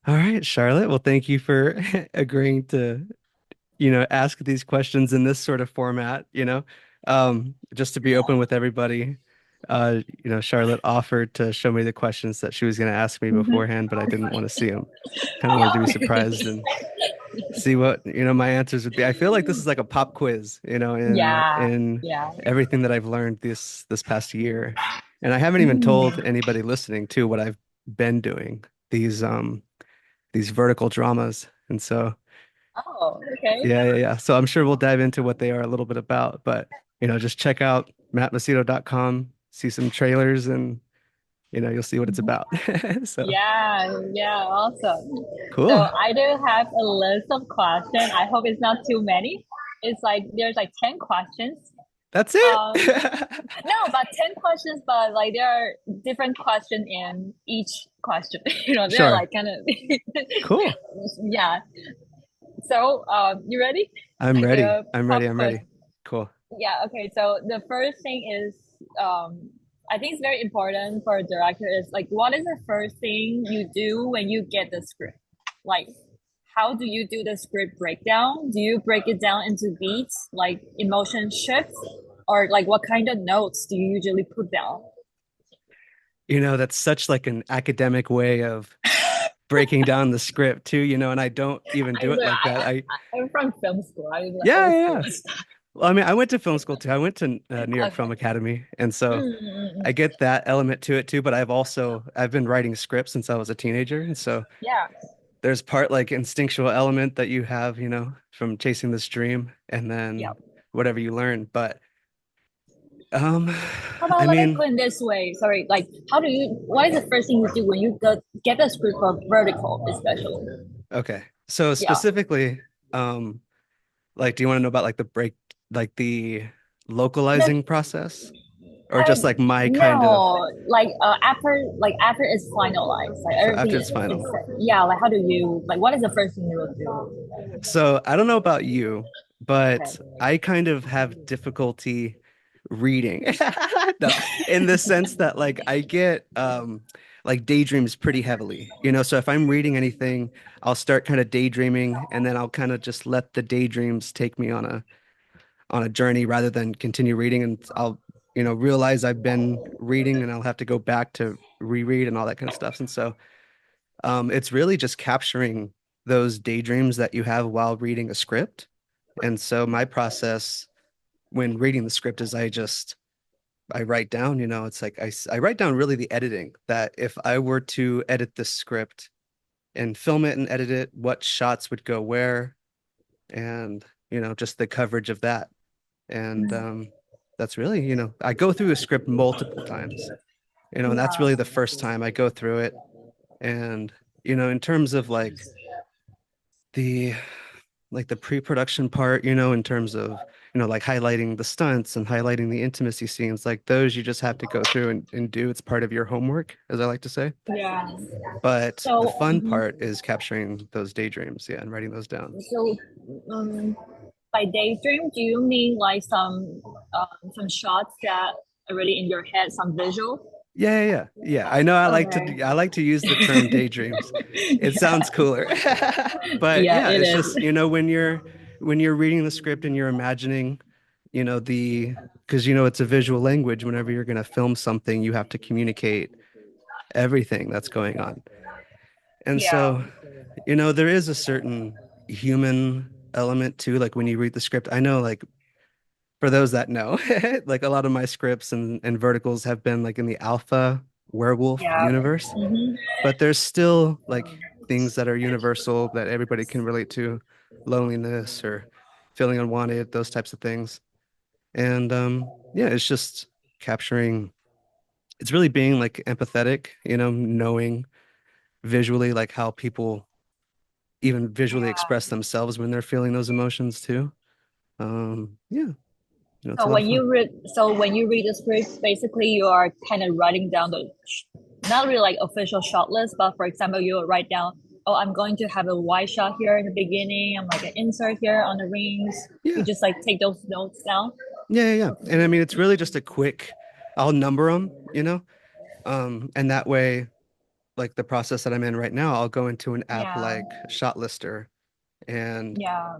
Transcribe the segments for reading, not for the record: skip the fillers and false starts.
All right, Charlotte. Well, thank you for agreeing to, ask these questions in this sort of format, just to be open with everybody. Charlotte offered to show me the questions that she was going to ask me Mhm. beforehand, but I didn't want to see them. Kind of wanted to be Yeah. surprised and see what, my answers would be. I feel like this is like a pop quiz, in Yeah. in Yeah. everything that I've learned this past year. And I haven't even told Mm. anybody listening to what I've been doing. These um these vertical dramas. And so, Oh, okay. yeah. So I'm sure we'll dive into what they are a little bit about, but just check out mattmacedo.com, see some trailers, and you'll see what it's Mhm. about. So Yeah, yeah, awesome. So cool. I do have a list of questions. I hope it's not too many. It's like there's like 10 questions. That's Um, it. no, but 10 questions, but like there are different questions in each question. They're Sure. like kind of Cool. yeah. So, you ready? I'm Like ready. a I'm ready. pop I'm quiz. ready. Cool. Yeah, okay. So the first thing is, I think it's very important for a director is like, what is the first thing you do when you get the script? Like, how do you do the script breakdown? Do you break it down into beats, like emotion shifts, or like what kind of notes do you usually put down? That's such like an academic way of breaking down the script too, and I don't even I, do it like that. I'm from film school. I like Yeah, always yeah. do Yeah. this stuff. Well, I mean, I went to film school too. I went to New York Film Okay. Academy, and so Mm-mm-mm. I get that element to it too. But I've been writing scripts since I was a teenager, and so Yeah. there's part like instinctual element that you have, from chasing this dream, and Yeah. then whatever you learn. But um, How I about let me mean, put it this way? Sorry, like what is the first thing you do when you get the script for vertical, especially? okay. So Yeah. specifically, um, like, do you want to know about like the break, like the The, localizing process, or I just like my kind of no, after it's finalized, like after everything it's is final? set. Yeah, like how do you like what is the first thing you will do? So I don't know about you, Okay. but I kind of have difficulty reading. No, in the sense that like I get like daydreams pretty heavily. So if I'm reading anything, I'll start kind of daydreaming and then I'll kind of just let the daydreams take me on a journey rather than continue reading, and I'll realize I've been reading and I'll have to go back to reread and all that kind of stuff. And so it's really just capturing those daydreams that you have while reading a script. And so my process when reading the script is I write down, it's like I write down really the editing that if I were to edit this script and film it and edit it, what shots would go where and, just the coverage of that. And that's really, I go through a script multiple times, and that's Yeah. really the first time I go through it. And, in terms of the the pre-production part, in terms of, like highlighting the stunts and highlighting the intimacy scenes, like those you just have to go through and do. It's part of your homework, as I like to say. Yeah. But the So, fun part is capturing those daydreams, yeah, and writing those down. so um, by daydream, do you mean like some shots that are really in your head, some visual? Yeah. I know Okay. I like to use the term daydreams. It Yeah. sounds cooler. But Yeah, yeah, it it's is. just, when you're reading the script and you're imagining, the because it's a visual language. Whenever you're going to film something, you have to communicate everything that's going on. And Yeah. so, there is a certain human element too. Like when you read the script, I know like for those that know, like a lot of my scripts and verticals have been like in the alpha werewolf Yeah. universe, Hmm. but there's still like things that are universal that everybody can relate to, loneliness or feeling unwanted, those types of things. And yeah, it's just capturing, it's really being like empathetic, knowing visually like how people even visually express themselves when they're feeling those emotions too. Yeah, it's a lot of fun. So when you read the script, basically you are kind of writing down not really like official shot list, but for example, you will write down, oh, I'm going to have a wide shot here in the beginning. I'm like an insert here on the rings. You Yeah. just like take those notes down. Yeah. And I mean, it's really just a quick, I'll number them, and that way, like the process that I'm in right now, I'll go into an app Yeah. like Shot Lister and Yeah.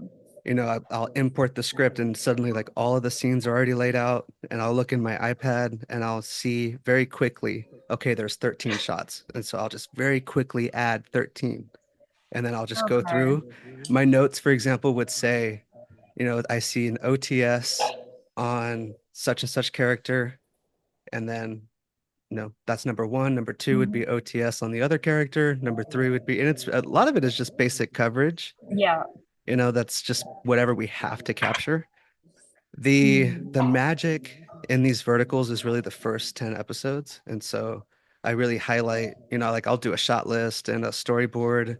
I'll import the script and suddenly like all of the scenes are already laid out and I'll look in my iPad and I'll see very quickly, okay, there's 13 shots. And so I'll just very quickly add 13 and then I'll just go Okay. through. My notes, for example, would say, I see an OTS on such and such character and then that's number one. Number two would be Mhm. OTS on the other character. Number three would be, and it's a lot of it is just basic coverage. Yeah. That's just whatever we have to capture. The Mm. magic in these verticals is really the first 10 episodes. And so I really highlight, like I'll do a shot list and a storyboard.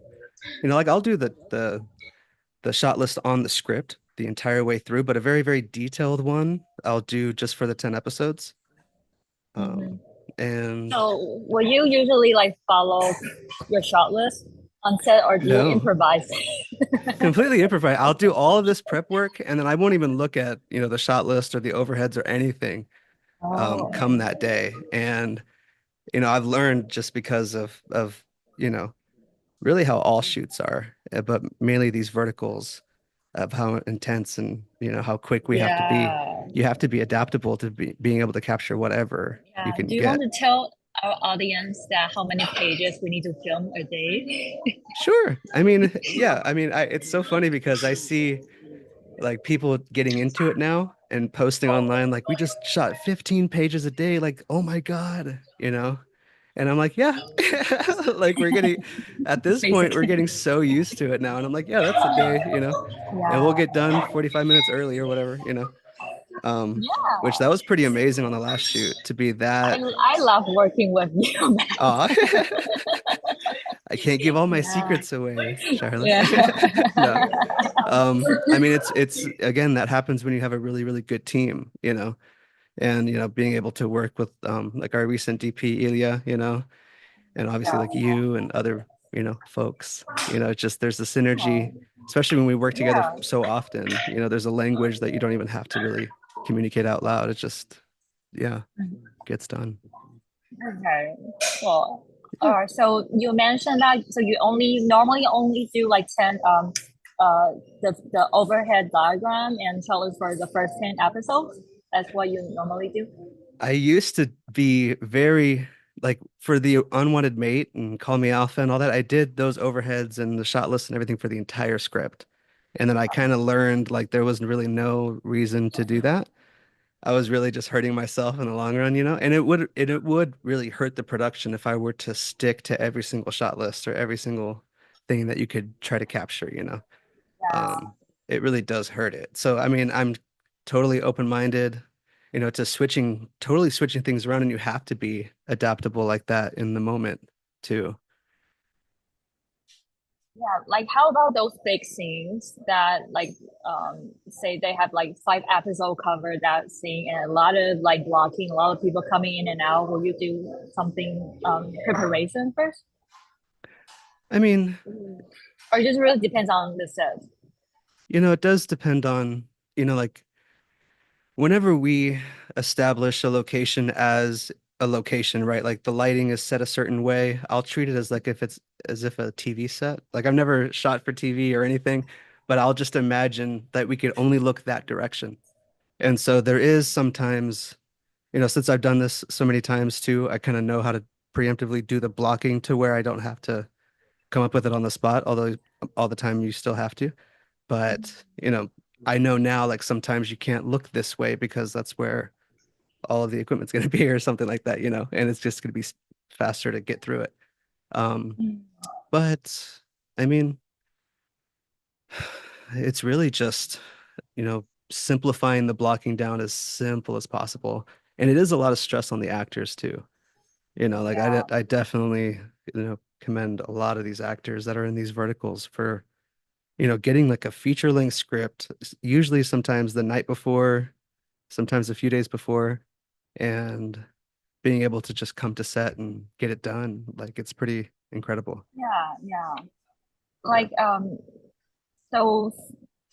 Like I'll do the shot list on the script the entire way through, but a very, very detailed one I'll do just for the 10 episodes. Um, Mhm. and So, will you usually like follow your shot list on set, or do you no, improvise? completely improvise. I'll do all of this prep work and then I won't even look at, the shot list or the overheads or anything Oh, come that day. And, I've learned just because of, you know, really how all shoots are, but mainly these verticals of how intense and, how quick we have to be. yeah. You have to be adaptable to being able to capture whatever you Yeah. can Do you want get. to tell our audience that how many pages we need to film a day? Sure. I mean, yeah, I mean, it's so funny because I see like people getting into it now and posting online like we just shot 15 pages a day like oh my God, and I'm like yeah, like we're getting at this point we're Basically. getting so used to it now and I'm like yeah that's a day, and we'll Yeah. get done 45 minutes early or whatever, which that Yeah. was pretty amazing on the last shoot to be that. I love working with you, Max. Oh, I can't give all my Yeah. secrets away, Charlotte. Yeah. No. I mean it's again that happens when you have a really, really good team, and being able to work with like our recent DP Ilya, and obviously Yeah. like you and other, folks, it's just there's a synergy, especially when we work together Yeah. so often, there's a language that you don't even have to really communicate out loud. It just, yeah, gets done. Okay. Well, all Yeah. right. So you mentioned that so you only normally only do like 10 the overhead diagram and challenge for the first 10 episodes. That's what you normally do. I used to be very like for the unwanted mate and call me alpha and all that. I did those overheads and the shot list and everything for the entire script. And then I kind of learned like there was really no reason to do that. I was really just hurting myself in the long run, and it would really hurt the production if I were to stick to every single shot list or every single thing that you could try to capture, Yeah. um, it really does hurt it. So, I mean, I'm totally open-minded, to totally switching things around, and you have to be adaptable like that in the moment too. Yeah, like how about those big scenes that like say they have like 5 episode cover that scene and a lot of like blocking, a lot of people coming in and out. Will you do something preparation first? I mean, Or it just really depends on the set? it does depend on, like whenever we establish a location as a location, right? Like the lighting is set a certain way, I'll treat it as like if it's as if a TV set. Like I've never shot for TV or anything, but I'll just imagine that we could only look that direction. And so there is sometimes, since I've done this so many times too, I kind of know how to preemptively do the blocking to where I don't have to come up with it on the spot, although all the time you still have to. But, I know now like sometimes you can't look this way because that's where all of the equipment's going to be or something like that, and it's just going to be faster to get through it. Um, but I mean, it's really just, simplifying the blocking down as simple as possible. And it is a lot of stress on the actors too. Like Yeah. I definitely, commend a lot of these actors that are in these verticals for, getting like a feature length script, usually sometimes the night before, sometimes a few days before, and being able to just come to set and get it done. Like it's pretty incredible. Yeah, yeah. Yeah. Like so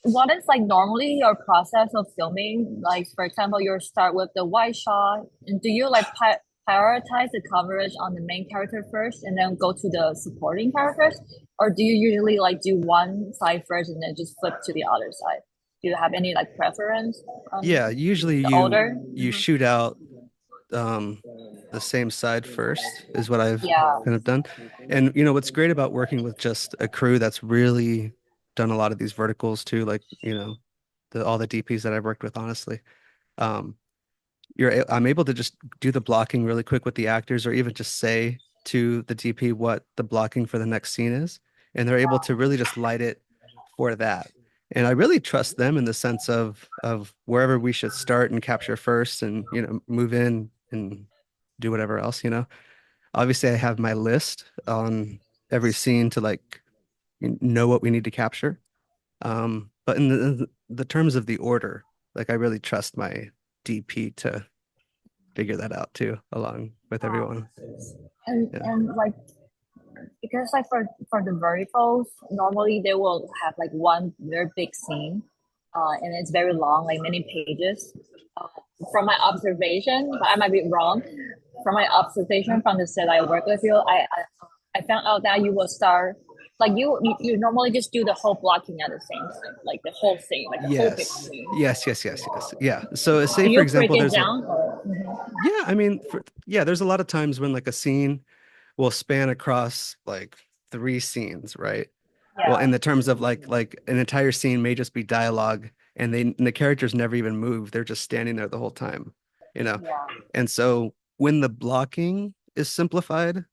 what is like normally your process of filming? Like for example, you start with the white shot. And do you like prioritize the coverage on the main character first and then go to the supporting characters? Or do you usually like do one side first and then just flip to the other side? Do you have any like preference on Yeah, usually the order? you shoot out um the same side first is what I've Yeah. kind of done. And what's great about working with just a crew that's really done a lot of these verticals too, like, all the DPs that I've worked with, honestly. Um, I'm able to just do the blocking really quick with the actors, or even just say to the DP what the blocking for the next scene is, and they're able to really just light it for that. And I really trust them in the sense of wherever we should start and capture first, and move in and do whatever else. Obviously, I have my list on every scene to like know what we need to capture. But in the terms of the order, like I really trust my DP to figure that out too, along with everyone. And Yeah. and like because like for the verticals, normally they will have like one very big scene, and it's very long, like many pages. Uh, from my observation, but I might be wrong. From my observation from the set I work with you, I found out that you will start like you normally just do the whole blocking at the same time, like the whole thing, like the whole big Yes. scene. Yes, yes, yes, yes. Yeah. So say Do for you break example, it there's a down? Or, mhm. yeah, I mean there's a lot of times when like a scene will span across like three scenes, right? Well, Yeah, in the terms of like an entire scene may just be dialogue, and the characters never even move. They're just standing there the whole time, you know. yeah, And so when the blocking is simplified,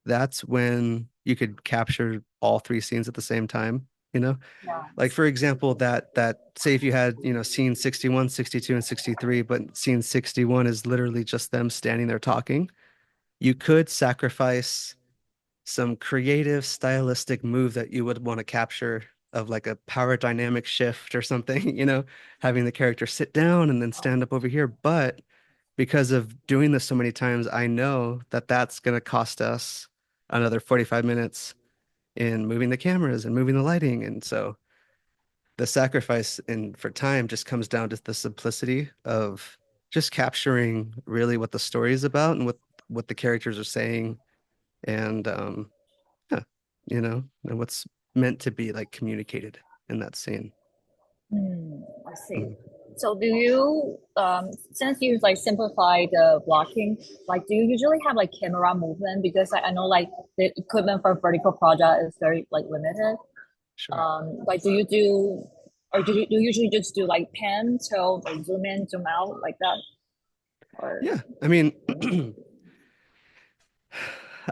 that's when you could capture all three scenes at the same time, you know? yeah, Like for example, that say if you had, scene 61, 62, and 63, but scene 61 is literally just them standing there talking, you could sacrifice some creative stylistic move that you would want to capture, of like a power dynamic shift or something, having the character sit down and then stand up over here. But because of doing this so many times, I know that that's going to cost us another 45 minutes in moving the cameras and moving the lighting. And so the sacrifice in for time just comes down to the simplicity of just capturing really what the story is about and what the characters are saying, and yeah, and what's meant to be like communicated in that scene. I see. Mhm. So do you since you like simplify the blocking, like do you usually have like camera movement? Because I know like the equipment for vertical project is very like limited. Sure. Like do you do or do you usually just do like pan, tilt, or zoom in, zoom out like that? Or Yeah, I mean,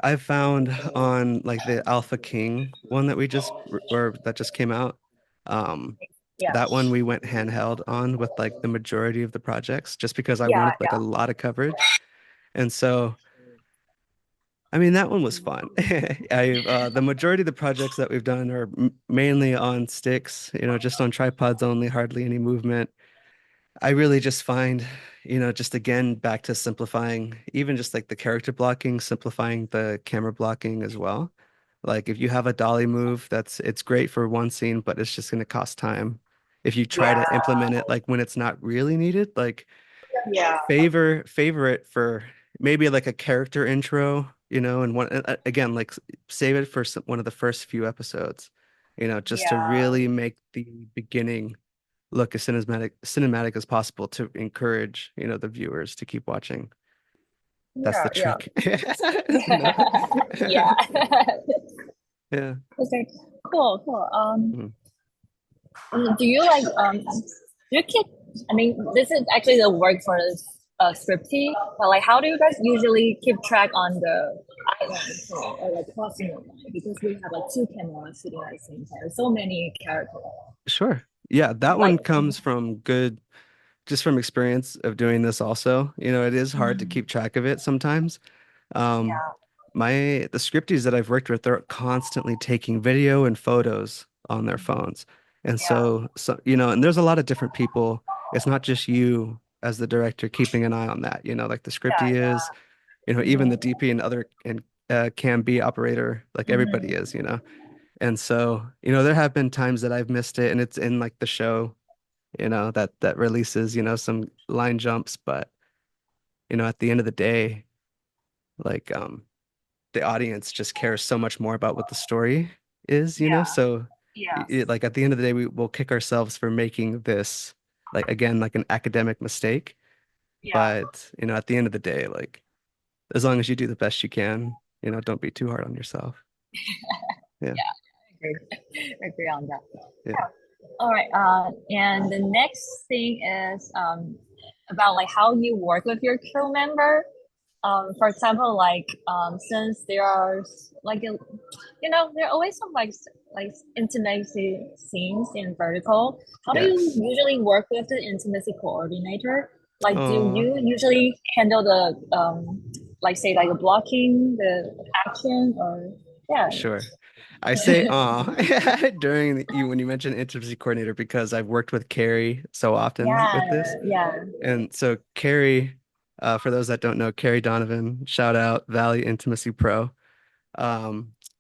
I've found on like the Alpha King one that we just or that just came out. Um, yeah. that one we went handheld on with like the majority of the projects, just because I Yeah, wanted like a lot of coverage. And so, I mean, that one was fun. The majority of the projects that we've done are mainly on sticks, just on tripods only, hardly any movement. I really just find, just again back to simplifying, even just like the character blocking, simplifying the camera blocking as well. Like if you have a dolly move, it's great for one scene, but it's just going to cost time. If you try yeah, to implement it like when it's not really needed, like yeah, favor it for maybe like a character intro, and again, like save it for one of the first few episodes, just to yeah, really make the beginning look as cinematic as possible to encourage, the viewers to keep watching. That's yeah, the yeah, trick. You know? yeah. Yeah. Okay, cool, cool. Mhm. Do you like do you keep I mean this is actually the work for scripty, but like how do you guys usually keep track on the islands or like crossing the line? Because we have like two cameras sitting at the same time. So many characters. Sure. Yeah, that Like one comes from just from experience of doing this also. It is hard to keep track of it sometimes. Um, yeah, the scripties that I've worked with, they're constantly taking video and photos on their phones. And yeah, and there's a lot of different people. It's not just you as the director keeping an eye on that, like the scriptie yeah, is, even the yeah. DP and other and cam B operator, like everybody Hmm. is. And so, there have been times that I've missed it, and it's in like the show, that releases, some line jumps, but at the end of the day, like the audience just cares so much more about what the story is, So Yes. like at the end of the day, we will kick ourselves for making this like again like an academic mistake. Yeah. But at the end of the day, like as long as you do the best you can, don't be too hard on yourself. Yeah, Yeah. Agree. Agree on that. yeah, All right. And the next thing is about like how you work with your crew member. For example, like since there are like there are always some like intimacy scenes in vertical. How do you yes. usually work with the intimacy coordinator? Like, do Oh, you usually handle the like say like blocking the action or yeah sure. I say during you when you mentioned intimacy coordinator because I've worked with Carrie so often with this. yeah And so Carrie, for those that don't know, Carrie Donovan, shout out Valley Intimacy Pro.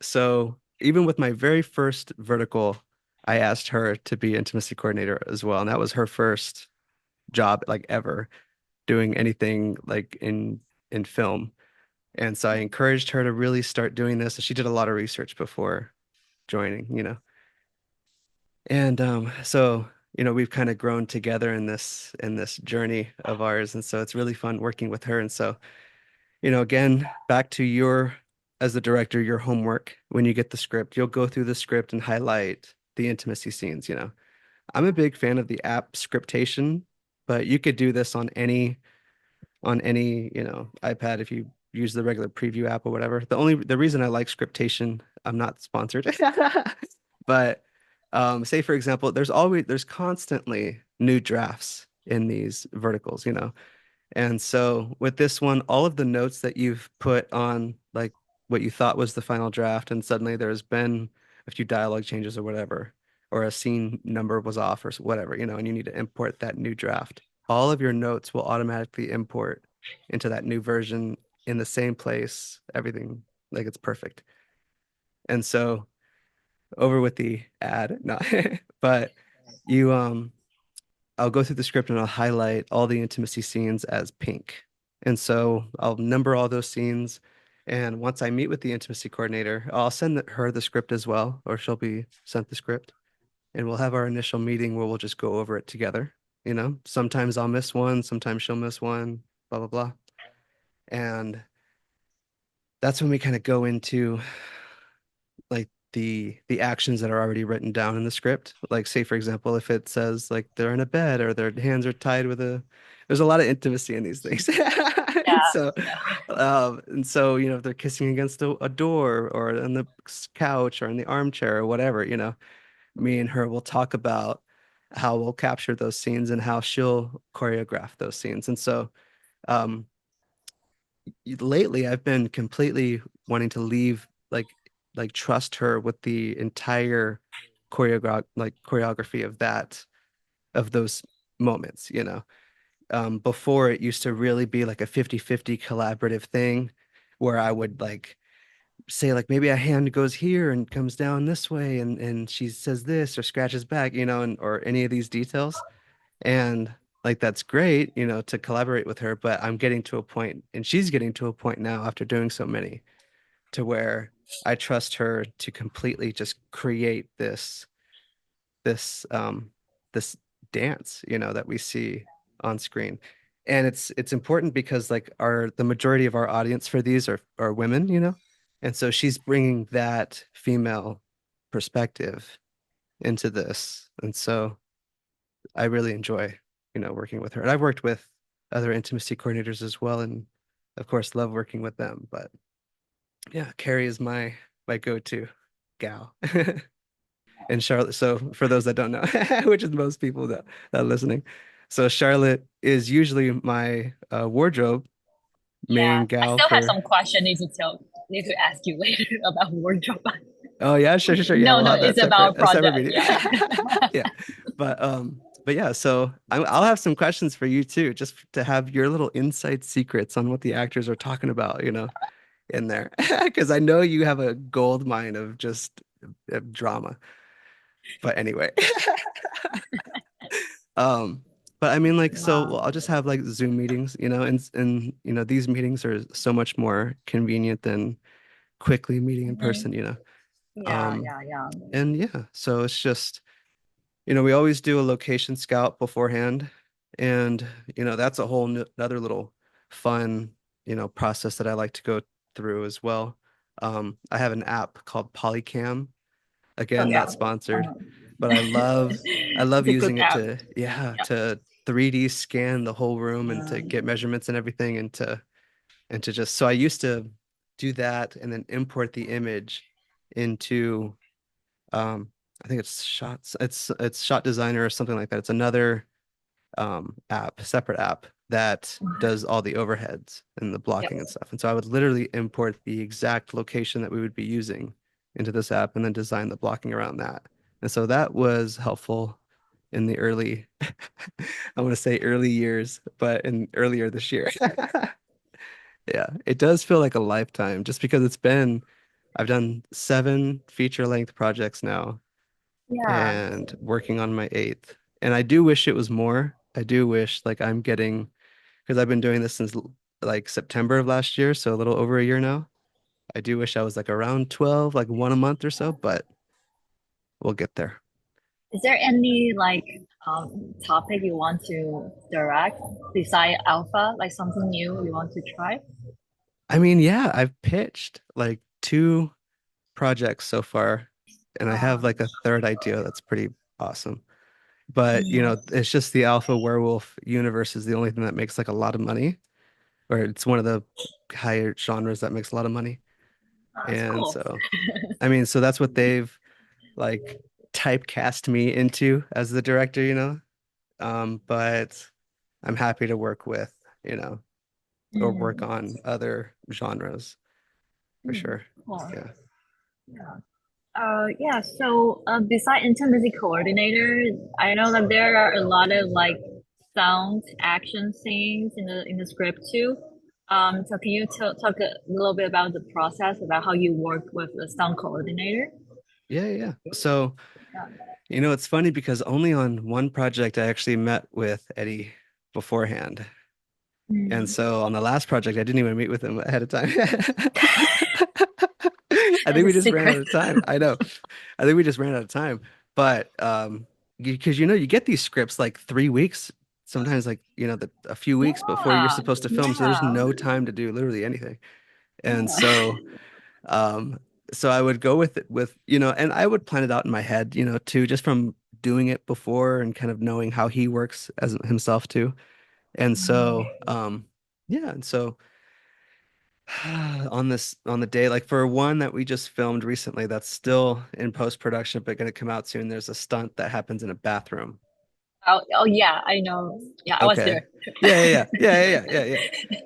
So even with my very first vertical, I asked her to be intimacy coordinator as well. And that was her first job like ever doing anything like in film. And so I encouraged her to really start doing this. She did a lot of research before joining. And so we've kind of grown together in this journey of ours. And so it's really fun working with her. And so again, back to as the director, your homework when you get the script, you'll go through the script and highlight the intimacy scenes. I'm a big fan of the app scriptation, but you could do this on any iPad if you use the regular preview app or whatever. The reason I like scriptation, I'm not sponsored, but say for example, there's constantly new drafts in these verticals. And so with this one, all of the notes that you've put on like what you thought was the final draft, and suddenly there's been a few dialogue changes or whatever, or a scene number was off or whatever, and you need to import that new draft. All of your notes will automatically import into that new version in the same place, everything like it's perfect. And so over with the ad, no, but you I'll go through the script and I'll highlight all the intimacy scenes as pink. And so I'll number all those scenes. And once I meet with the intimacy coordinator, I'll send her the script as well, or she'll be sent the script. And we'll have our initial meeting where we'll just go over it together. Sometimes I'll miss one, sometimes she'll miss one, blah, blah, blah. And that's when we kind of go into like the actions that are already written down in the script. Like say for example, if it says like they're in a bed or their hands are tied with there's a lot of intimacy in these things. And yeah so if they're kissing against a door or on the couch or in the armchair or whatever, me and her will talk about how we'll capture those scenes and how she'll choreograph those scenes. And so um lately I've been completely wanting to leave like trust her with the entire choreography of those moments. Before it used to really be like a 50-50 collaborative thing where I would like say like maybe a hand goes here and comes down this way and she says this or scratches back, and or any of these details. And like that's great, to collaborate with her, but I'm getting to a point and she's getting to a point now after doing so many to where I trust her to completely just create this this dance, that we see on screen. And it's important because like the majority of our audience for these are women. And so she's bringing that female perspective into this. And so I really enjoy, working with her. And I've worked with other intimacy coordinators as well, and of course love working with them. But yeah, Carrie is my go-to gal. And Charlotte, so for those that don't know, which is most people that are listening, so Charlotte is usually my wardrobe yeah main I gal still have for. some question need to ask you later about wardrobe. Oh yeah, sure, sure, sure. Yeah, No, we'll no, have that it's about a separate project. meeting. Yeah. Yeah, but yeah, so I'll have some questions for you too, just to have your little inside secrets on what the actors are talking about, in there, because I know you have a gold mine of just drama. But anyway, um, But I mean, like, so Wow. well, I'll just have like Zoom meetings, and these meetings are so much more convenient than quickly meeting in Hmm. person. Yeah, Um, yeah, yeah. and yeah, so it's just, we always do a location scout beforehand, and that's a whole another little fun, process that I like to go through as well. I have an app called Polycam. Oh Again, yeah. not sponsored, Uh-huh. but I love It's a good using it app. to, yeah, Yeah. to 3D scan the whole room and to get measurements and everything and to just so I used to do that and then import the image into I think it's Shot Designer or something like that. It's another separate app that does all the overheads and the Yep. blocking and stuff. And so I would literally import the exact location that we would be using into this app and then design the blocking around that. And so that was helpful in the early, I want to say early years, but in earlier this year. Yeah, it does feel like a lifetime just because I've done 7 feature-length projects now Yeah. and working on my 8th. And I do wish it was more. I do wish like I'm getting because I've been doing this since like September of last year, so a little over a year now. I do wish I was like around 12, like one a month or so, but we'll get there. Is there any like topic you want to direct beside alpha, like something new you want to try? I mean, yeah, I've pitched like 2 projects so far, and I have like a third idea that's pretty awesome. But, it's just the alpha werewolf universe is the only thing that makes like a lot of money, or it's one of the higher genres that makes a lot of money. That's And cool. so, I mean, so that's what they've like typecast me into as the director. But I'm happy to work with, you know, or work Mm, on other genres for sure. cool. Yeah. Yeah. Yeah. So, beside intimacy coordinator, I know that there are a lot of like sound action scenes in the script too. So can you talk a little bit about the process about how you work with the sound coordinator? Yeah, yeah. So, Yeah. it's funny because only on one project I actually met with Eddie beforehand. And Mm. so on the last project, I didn't even meet with him ahead of time. I That's think a we just ran out secret. of time. I know. I think we just ran out of time. But because you get these scripts like 3 weeks, sometimes like a few weeks before you're Yeah. supposed to film, so there's Yeah. no time to do literally anything. And Yeah. um so I would go with it and I would plan it out in my head, too, just from doing it before and kind of knowing how he works as himself too. And so yeah, and so on the day, like for one that we just filmed recently that's still in post-production but going to come out soon, there's a stunt that happens in a bathroom. Oh, oh yeah, I know. Yeah, I was Okay. there. Yeah, yeah, yeah, yeah, yeah, yeah, yeah.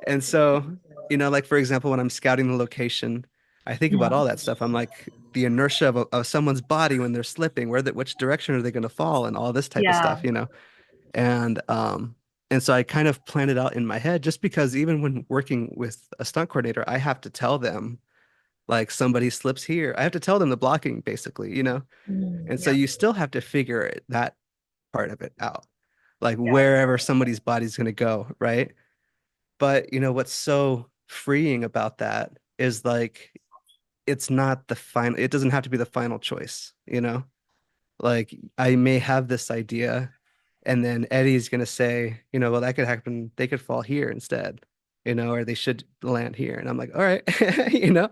And so, like for example, when I'm scouting the location, I think about all Mm. that stuff. I'm like the inertia of someone's body when they're slipping, which direction are they going to fall, and all this type of Yeah. stuff. And so I kind of planned it out in my head just because even when working with a stunt coordinator, I have to tell them like somebody slips here. I have to tell them the blocking basically. Mm, And so yeah. you still have to figure that part of it out, like Yeah. wherever somebody's body's going to go, right? But what's so freeing about that is like it's not the final, it doesn't have to be the final choice. Like I may have this idea and then Eddie's gonna say, well, that could happen. They could fall here instead, or they should land here. And I'm like, all right, you know,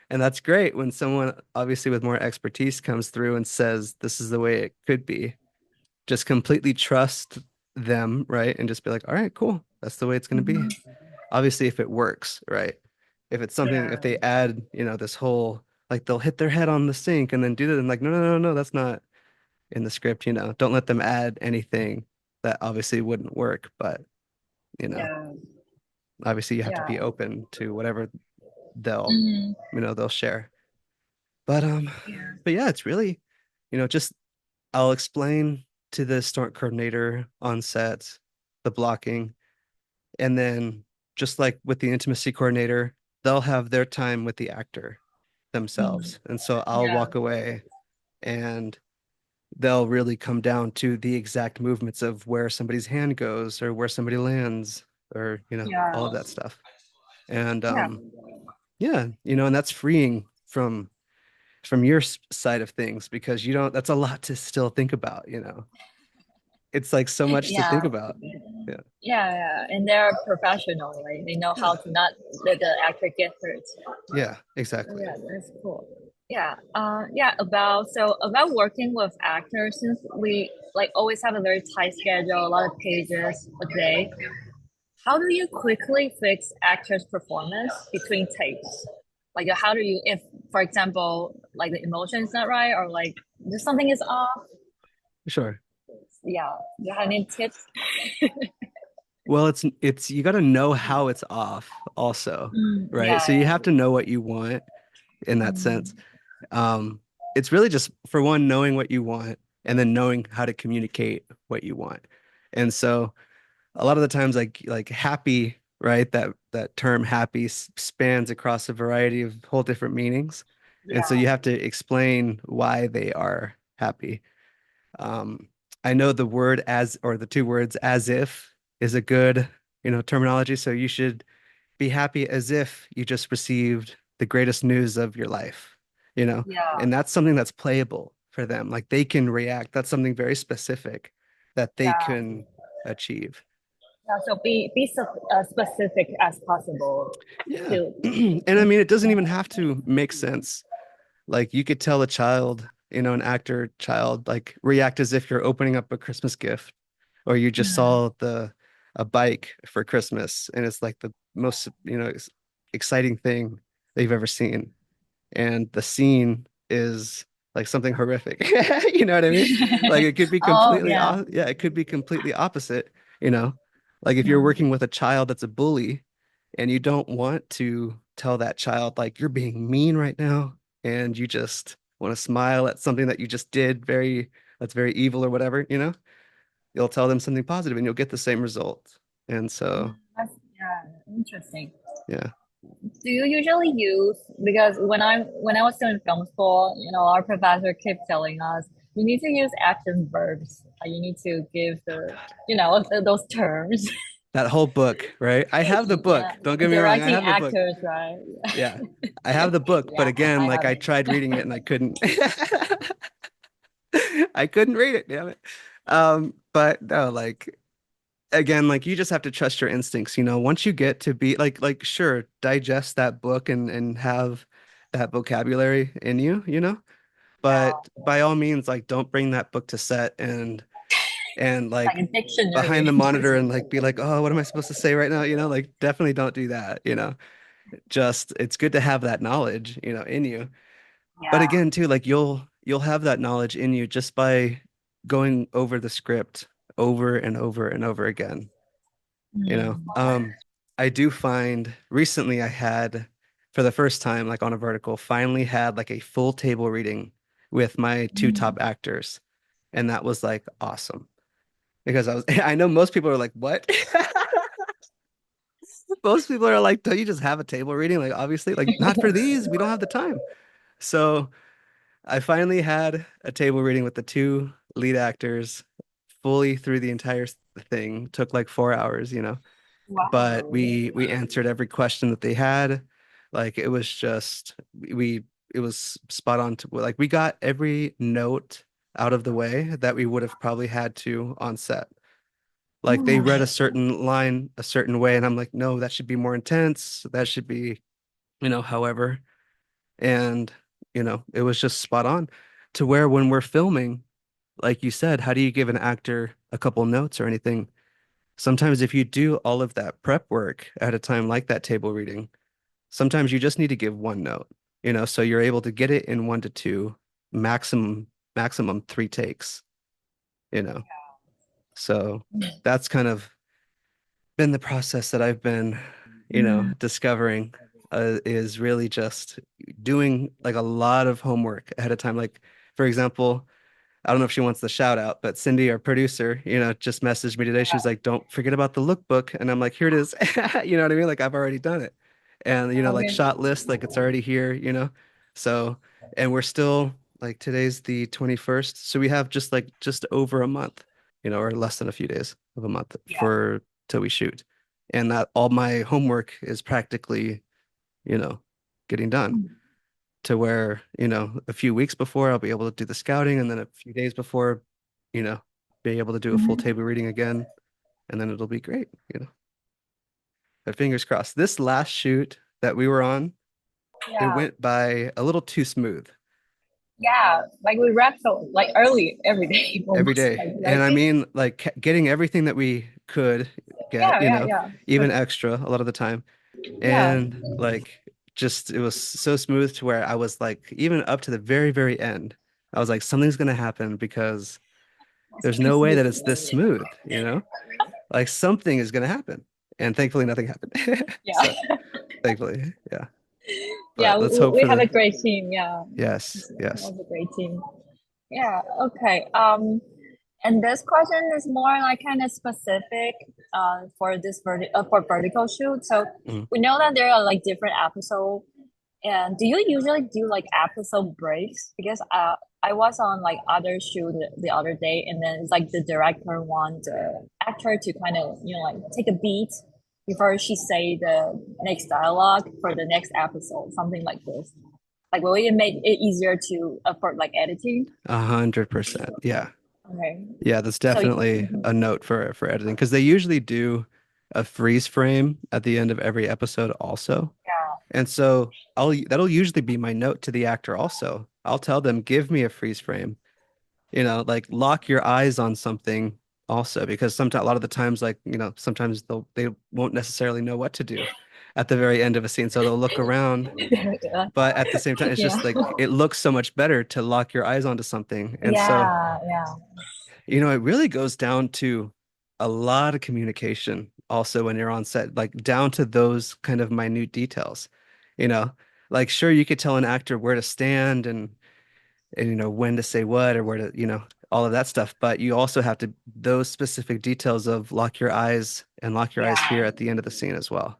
and that's great when someone obviously with more expertise comes through and says this is the way it could be. Just completely trust them, right? And just be like, all right, cool. That's the way it's gonna be. Mhm. Obviously, if it works, right? If it's something, if Yeah. they add, this whole like they'll hit their head on the sink and then do that, and like, no, no, no, no, that's not in the script. Don't let them add anything that obviously wouldn't work, but you know, Yeah. obviously you have to Yeah. be open to whatever they'll, Hmm. they'll share. But Yeah. but yeah, it's really, just I'll explain to the stunt coordinator on set the blocking, and then just like with the intimacy coordinator, they'll have their time with the actor Mm. themselves. And so I'll Yeah. walk away and they'll really come down to the exact movements of where somebody's hand goes or where somebody lands or, Yeah. all of that stuff. And Yeah. yeah, and that's freeing from your side of things because you don't, that's a lot to still think about. It's like so much to think Yeah. about. Yeah. Yeah, yeah. And they're professional, right? They know how Yeah. to not let the actor get hurt. Yeah, exactly. Yeah, that's cool. Yeah. Yeah, about working with actors, since we like always have a very tight schedule, a lot of pages a day. How do you quickly fix actors' performance between takes? Like, how do you, if, for example, like the emotion is not right or like just something is off? Sure. Yeah. Do you have any tips? Well, it's you got to know how it's off also, Mm, right? yeah, So you have to know what you want in yeah. that sense. Um, it's really just for one, knowing what you want and then knowing how to communicate what you want. And so a lot of the times like happy, right? That term happy spans across a variety of whole different meanings. And so Yeah. you have to explain why they are happy. Um, I know the word as or the two words as if is a good, terminology. So you should be happy as if you just received the greatest news of your life, you know, Yeah. and that's something that's playable for them. Like they can react. That's something very specific that they Yeah. can achieve. Yeah. So be so specific as possible Yeah. to. And I mean, it doesn't even have to make sense. Like you could tell a child, an actor child, like react as if you're opening up a Christmas gift or you just Mm, saw a bike for Christmas and it's like the most, exciting thing that you've ever seen. And the scene is like something horrific. You know what I mean? Like it could be oh yeah. yeah, it could be completely opposite, you know? Like if you're Mm, working with a child that's a bully and you don't want to tell that child like you're being mean right now and you just want to smile at something that you just did that's very evil or whatever, you'll tell them something positive and you'll get the same result. And so, that's yeah, interesting. yeah. Do you usually use, because when I was still in film school, our professor kept telling us you need to use action verbs. You need to give the those terms. That whole book, right? I have the Yeah, book. Don't get me wrong. I directing have the book. actors, right? Yeah. I have the book, but Yeah, again, I like I haven't. tried reading it and I couldn't I couldn't read it, damn it. But no, like again, like you just have to trust your instincts, once you get to be like sure, digest that book and have that vocabulary in you, Yeah, but by all means, like don't bring that book to set and like like a behind the dictionary. monitor and like be like, oh, what am I supposed to say right now? Like definitely don't do that. Just it's good to have that knowledge, in you. But Yeah. again, too, like you'll have that knowledge in you just by going over the script over and over and over again, you know. Mm. I do find recently I had for the first time, like on a vertical, finally had like a full table reading with my two Mm. top actors. And that was like awesome because I know most people are like, what? Most people are like, don't you just have a table reading? Like, obviously, like, not for these. We don't have the time. So I finally had a table reading with the two lead actors fully through the entire thing. Took like 4 hours. But Wow. we answered every question that they had. Like it was just we it was spot on to like we got every note out of the way that we would have probably had to on set. Like they read a Mm. certain line a certain way, and I'm like, no, that should be more intense. That should be, however. And, it was just spot on to where when we're filming, like you said, how do you give an actor a couple notes or anything? Sometimes if you do all of that prep work at a time like that table reading, sometimes you just need to give one note, so you're able to get it in 1 to 2, maximum 3 takes, you know. So that's kind of been the process that I've been, Mm. discovering is really just doing like a lot of homework ahead of time. Like, for example, I don't know if she wants the shout out, but Cindy, our producer, just messaged me today. She was like, "Don't forget about the lookbook," and I'm like, "Here it is." You know what I mean? Like I've already done it, and like Okay. shot list, like it's already here. So, and we're still like today's the 21st. So we have just over a month, or less than a few days of a month Yeah. for till we shoot. And that all my homework is practically, you know, getting done to where, a few weeks before I'll be able to do the scouting and then a few days before, you know, be able to do a full Mhm. table reading again. And then it'll be great. But fingers crossed. This last shoot that we were on, it Yeah. went by a little too smooth Yeah. Like we wrap so like early every day every almost. day. Like And right? I mean, like getting everything that we could get, Yeah, yeah, yeah. even extra a lot of the time. Yeah. And like just it was so smooth to where I was like, even up to the very, very end, I was like, something's gonna happen because there's no way that it's this smooth. Like something is gonna happen. And thankfully nothing happened. Yeah. So thankfully, yeah. Yeah, But let's hope we for have a the great team. Yeah. yes, We yes. have a great team. Yeah, okay. And this question is more like kind of specific for for vertical shoot. So Mhm. we know that there are like different episodes. And do you usually do like episode breaks? Because I was on like other shoot the other day, and then it's like the director want the actor to kind of like take a beat before she say the next dialogue for the next episode, something like this. Like, will it make it easier to for like editing? 100%. Yeah. Okay. Yeah, that's So, definitely a note for editing because they usually do a freeze frame at the end of every episode also. yeah, And so that'll usually be my note to the actor also. I'll tell them, give me a freeze frame, like lock your eyes on something also because sometimes a lot of the times like, sometimes they won't necessarily know what to do at the very end of a scene. So they'll look around, yeah, but at the same time, it's yeah, just like it looks so much better to lock your eyes onto something. And so yeah, yeah, it really goes down to a lot of communication also when you're on set, like down to those kind of minute details. You know, like sure you could tell an actor where to stand and when to say what or where to, all of that stuff, but you also have to those specific details of lock your eyes and lock your eyes here yeah. at the end of the scene as well.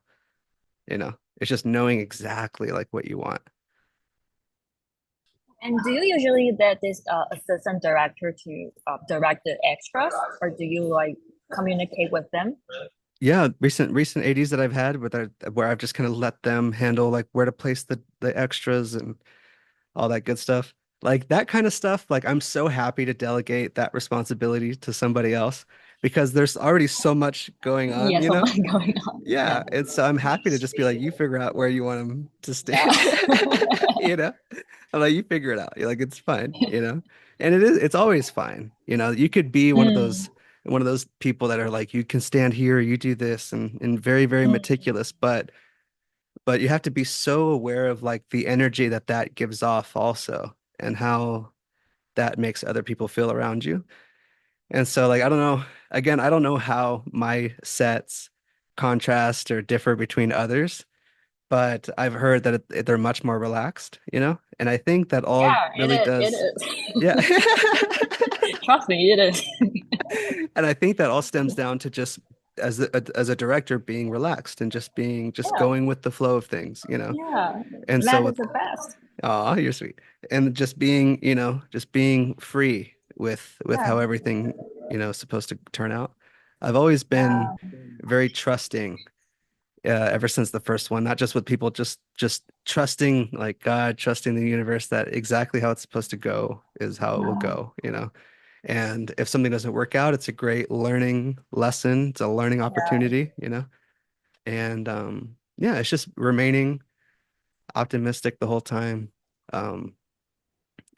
It's just knowing exactly like what you want. And do you usually let this assistant director to direct the extras, or do you like communicate with them? Yeah, recent ADs that I've had where I've just kind of let them handle like where to place the extras and all that good stuff. Like that kind of stuff, like I'm so happy to delegate that responsibility to somebody else because there's already so much going on, Yeah, so much going on. Yeah, Yeah, and so I'm happy to just be like, you figure out where you want them to yeah, stand. You know, I'm like, you figure it out. You're like, it's fine. And it's always fine. You could be mm, one of those people that are like, you can stand here, you do this, and very, very mm, meticulous, but you have to be so aware of like the energy that gives off also and how that makes other people feel around you. And so like I don't know, again, I don't know how my sets contrast or differ between others, but I've heard that they're much more relaxed. And I think that all yeah. It really is. does, It yeah. is. Trust me, it is. And I think that all stems down to just as a director being relaxed and just Yeah, going with the flow of things. yeah. And so Matt is with the best. oh, you're sweet. And just being free with Yeah, how everything is supposed to turn out. I've always been yeah, very trusting ever since the first one, not just with people, just trusting like God, trusting the universe that exactly how it's supposed to go is how it will yeah, go. And if something doesn't work out, it's a great learning lesson. It's a learning yeah. opportunity. And yeah, it's just remaining optimistic the whole time. Um,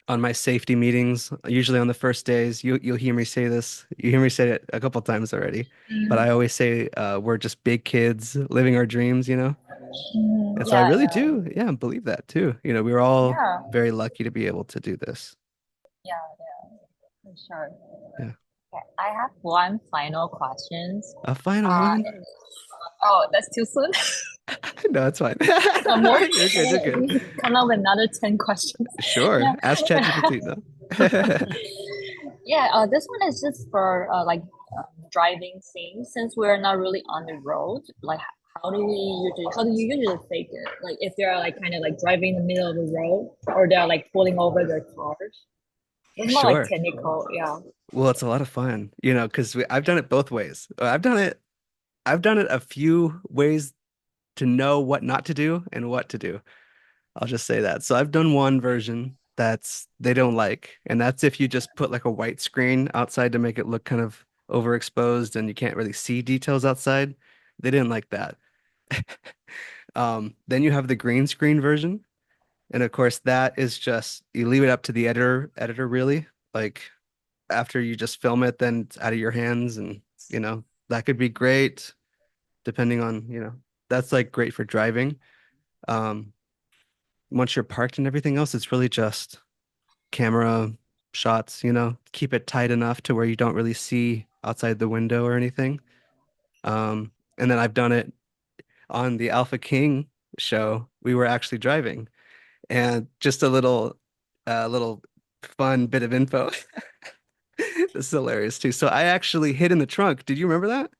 on my safety meetings, usually on the first days, you'll hear me say this. You hear me say it a couple times already, but I always say we're just big kids living our dreams. And so I Yeah, really yeah, do, yeah, believe that too. We were all yeah, very lucky to be able to do this. yeah, yeah, for sure. Yeah. Okay, I have one final question. A final Uh, one? oh, that's too soon. No, it's fine. Some more? You're good. You're good. Come up with another 10 questions. Sure. Yeah. Ask ChatGPT, no? Yeah, this one is just for like driving scenes since we're not really on the road. Like, how how do you usually fake it? Like if they're like kind of like driving in the middle of the road or they're like pulling over their cars. It's more like Sure. technical, yeah. Well, it's a lot of fun, because I've done it both ways. I've done it a few ways to know what not to do and what to do. I'll just say that. So I've done one version that's they don't like, and that's if you just put like a white screen outside to make it look kind of overexposed and you can't really see details outside. They didn't like that. Then you have the green screen version, and of course that is just you leave it up to the editor really. Like after you just film it, then it's out of your hands, and that could be great depending on, that's like great for driving. Um, Once you're parked and everything else, it's really just camera shots, keep it tight enough to where you don't really see outside the window or anything. And then I've done it on the Alpha King show. We were actually driving, and just a little fun bit of info. This is hilarious too. So I actually hid in the trunk. Did you remember that?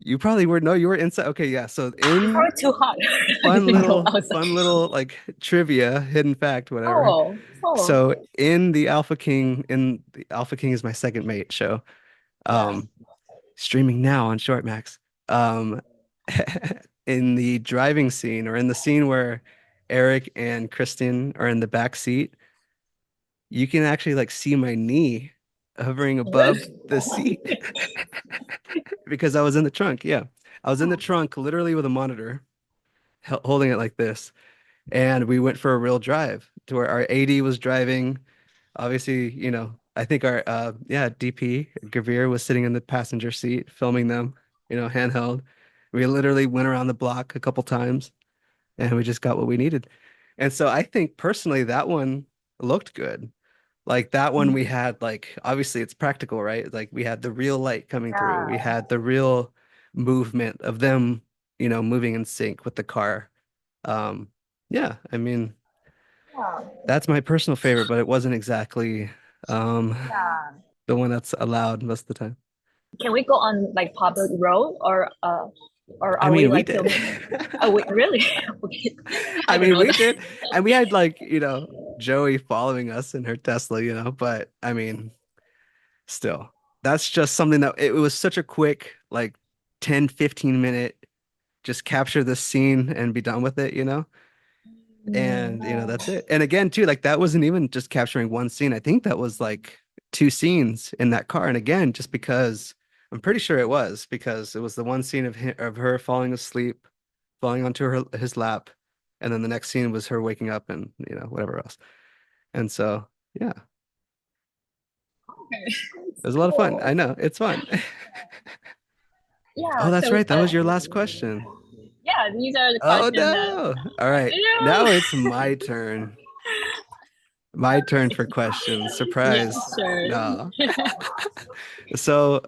You probably were. No, you were inside. Okay, yeah. So It's in probably too hot. I fun didn't go little, outside. fun little like trivia, hidden fact, whatever. Oh, oh, So in the Alpha King is my second mate show. yeah. Um, Streaming now on Short Max. Um, in the driving scene or in the scene where Eric and Kristen are in the back seat, you can actually like see my knee hovering above Really? the seat because I was in the trunk. Yeah. I was in the trunk literally with a monitor holding it like this. And we went for a real drive to where our AD was driving. Obviously, I think our DP Gavir was sitting in the passenger seat filming them, handheld. We literally went around the block a couple times and we just got what we needed. And so I think personally that one looked good. Like that one we had like obviously it's practical, right? Like we had the real light coming through. We Yeah, had the real movement of them, moving in sync with the car. Um, yeah, I mean, yeah, that's my personal favorite, but it wasn't exactly um yeah. the one that's allowed most of the time. Can we go on like public road or I are we mean, we like did. filming? Oh, wait, really? Okay. I I don't mean, know we that. did. And we had like, Joey following us in her Tesla, but I mean, still, that's just something that it was such a quick, like 10, 15 minute, just capture this scene and be done with it. Mm, And that's it. And again, too, like that wasn't even just capturing one scene. I think that was like two scenes in that car. And again, just because I'm pretty sure it was because it was the one scene of her falling asleep, falling onto his lap, and then the next scene was her waking up and whatever else. And so yeah, it okay. It's was a lot of fun. cool. I know it's fun. Oh, Yeah, that's so right. That was your last question. yeah, these are the Oh questions that no. All right. you Now it's my turn. My turn for questions. yeah, Surprise. sure. No. So,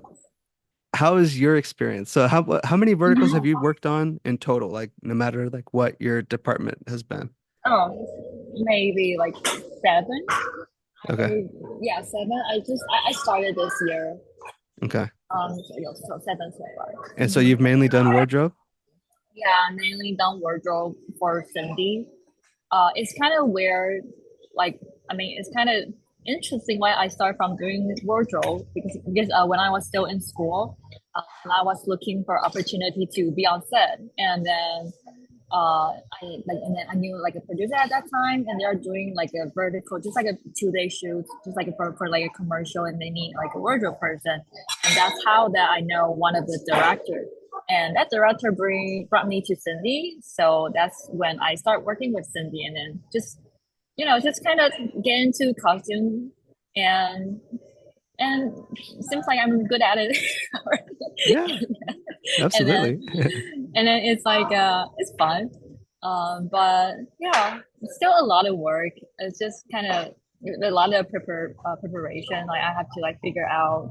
how is your experience? So, how many verticals have you worked on in total? Like, no matter like what your department has been. Oh, maybe like seven. Okay. Yeah, seven. I started this year. Okay. So, yeah, so seven so far. And so you've mainly done wardrobe? Yeah, mainly done wardrobe for Cindy. It's kind of weird. Like, I mean, it's kind of interesting why I started from doing wardrobe because when I was still in school, I was looking for opportunity to be on set, and then and then I knew like a producer at that time, and they're doing like a vertical, just like a 2 day shoot, just like for like a commercial, and they need like a wardrobe person, and that's how that I know one of the directors, and that director brought me to Cindy, so that's when I start working with Cindy, and then just kind of get into costume, and and seems like I'm good at it. Yeah, and then absolutely. it's like it's fun, but yeah, it's still a lot of work. It's just kind of a lot of preparation. Like I have to like figure out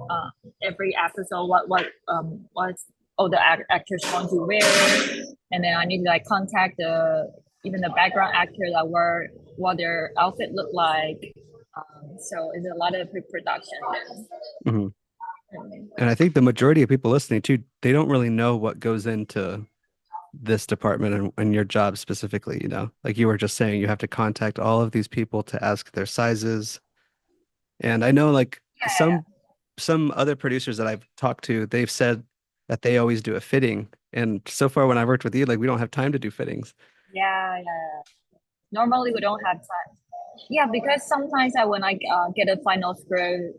every episode what's all the actors want to wear, and then I need to like contact the even the background actor that were what their outfit look like. So it's a lot of pre-production. Mhm. And I think the majority of people listening too, they don't really know what goes into this department and your job specifically, you know? Like you were just saying, you have to contact all of these people to ask their sizes. And I know like some other producers that I've talked to, they've said that they always do a fitting. And so far when I worked with you, like we don't have time to do fittings. Yeah, yeah. Normally we don't have time. Yeah, because sometimes when I get a final script,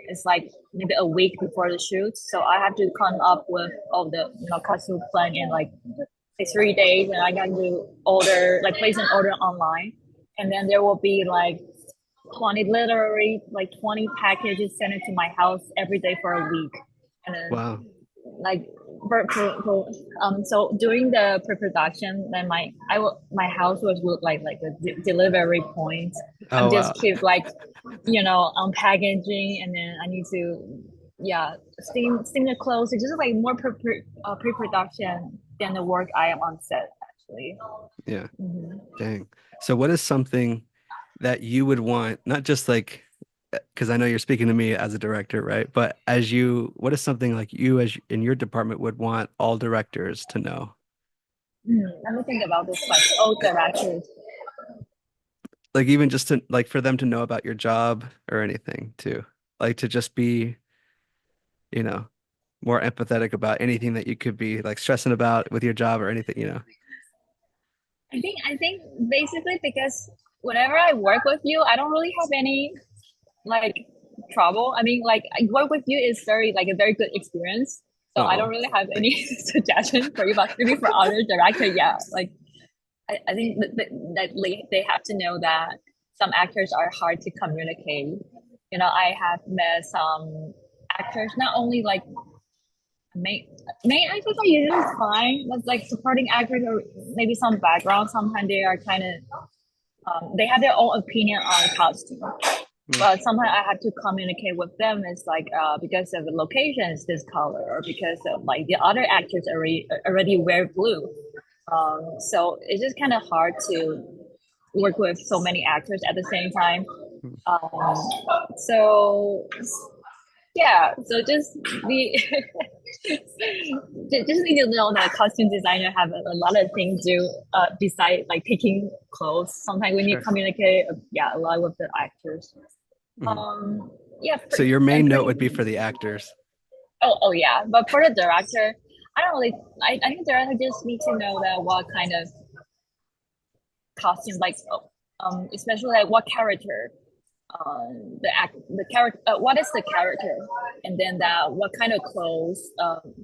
it's like maybe a week before the shoot, so I have to come up with all the costume plan in like 3 days, and I got to order like place an order online, and then there will be like 20 literally like 20 packages sent it to my house every day for a week, and then Wow. like so during the pre-production, then my house was look like the delivery point. I'm Oh just wow. keep like unpackaging, and then I need to yeah steam the clothes. It's just like more pre-production than the work I am on set actually. Yeah. Hmm. Dang. So what is something that you would want, not just like, because I know you're speaking to me as a director, right? But as you, what is something like you as in your department would want all directors to know? Let me think about this like old directors. Like even just to like for them to know about your job or anything too. Like to just be, you know, more empathetic about anything that you could be like stressing about with your job or anything, you know. I think basically because whenever I work with you, I don't really have any like trouble. I mean, like I work with you is very like a very good experience. So I don't Oh, really have any thanks. suggestion for you, but maybe for other director, yeah. Like I think that they have to know that some actors are hard to communicate. I have met some actors, not only like main main actors are usually fine, but like supporting actors or maybe some background, sometimes they are kind of they have their own opinion on costume. Mm, But sometimes I have to communicate with them. It's like because of the location is this color, or because of like the other actors already wear blue. So it's just kind of hard to work with so many actors at the same time. mm, So yeah, so just be just need to know that costume designer have a lot of things to do beside like picking clothes. Sometimes we need to sure. communicate, yeah, a lot with the actors. Mhm. Um, yeah, So your and main note pretty. would be for the actors. Oh yeah, but for the director, I don't really. I think director just need to know that what kind of costume, like, especially like what character, the character, what is the character, and then that what kind of clothes,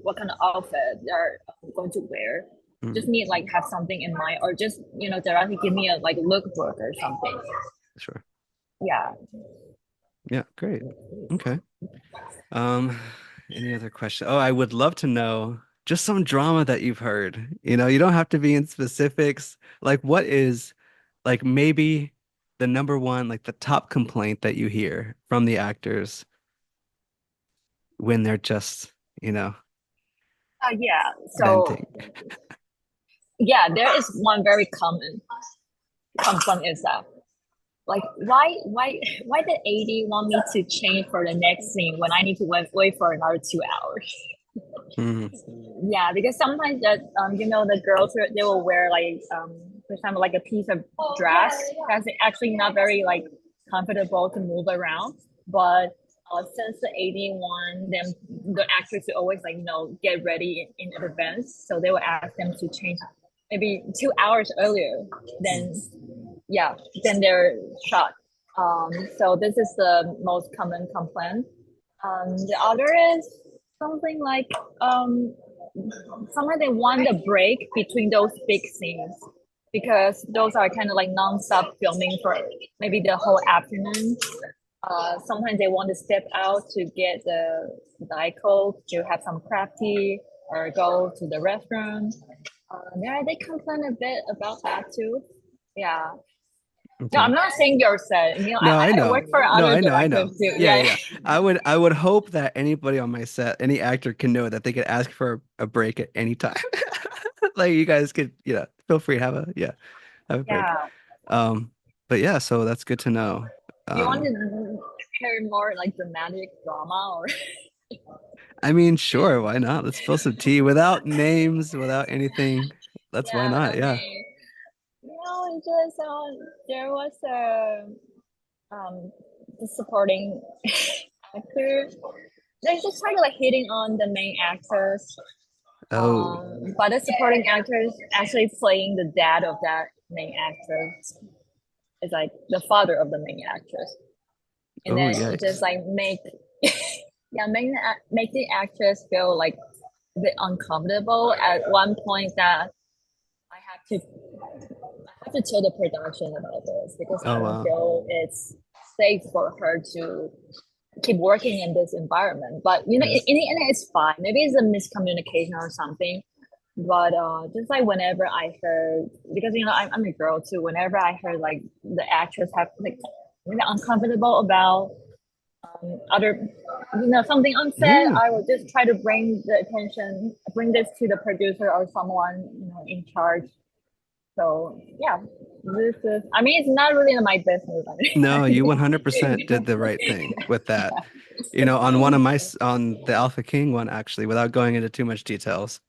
what kind of outfit they're going to wear. Just Mm, need like have something in mind, or just directly give me a like lookbook or something. sure. Yeah. Yeah, great. Okay. Um, any other question? Oh, I would love to know just some drama that you've heard. You know, you don't have to be in specifics. Like what is like maybe the number one, like the top complaint that you hear from the actors when they're just, you know, Yeah. So venting. yeah, there is one very common complaint is that like why the AD want me to change for the next scene when I need to wait for another 2 hours? Mm, Yeah, because sometimes that the girls they will wear like for example like a piece of dress that's actually not very like comfortable to move around, but since the AD one, then the actors will always like get ready in advance, so they will ask them to change maybe 2 hours earlier mm, than yeah than their shot. So this is the most common complaint. The other is something like sometimes they want a break between those big scenes because those are kind of like non-stop filming for maybe the whole afternoon. Sometimes they want to step out to get the Diet Coke, to have some crafty, or go to the restaurant. Yeah, they complain a bit about that too. Yeah. No, okay. I'm not saying you're sad. No, I I work know. for No, other I directors know. too. Yeah, Yeah. yeah. I would hope that anybody on my set, any actor can know that they could ask for a break at any time. Like you guys could, feel free, have a break. Yeah. Um, but yeah, so that's good to know. Do you want Um, to hear more like dramatic drama or I mean, sure, why not? Let's spill some tea without names, without anything. that's why Yeah, not? I Yeah. mean, it just there was a the supporting actor. They just kind of like hitting on the main actors. Oh. But the supporting actors actually playing the dad of that main actress is like the father of the main actress, and Oh, then it just yikes. like make yeah make the actress feel like a bit uncomfortable at one point that I have to I have to tell the production about this because I Oh, don't wow. feel it's safe for her to keep working in this environment. But Yeah. in the end, it's fine. Maybe it's a miscommunication or something. But just like whenever I heard, because I'm a girl too. Whenever I heard like the actress have like maybe uncomfortable about other, something unsaid, Yeah. I will just try to bring this to the producer or someone in charge. So yeah, this is. I mean, it's not really my business. I No, you mean, 100% did the right thing with that. On the Alpha King one, actually, without going into too much details,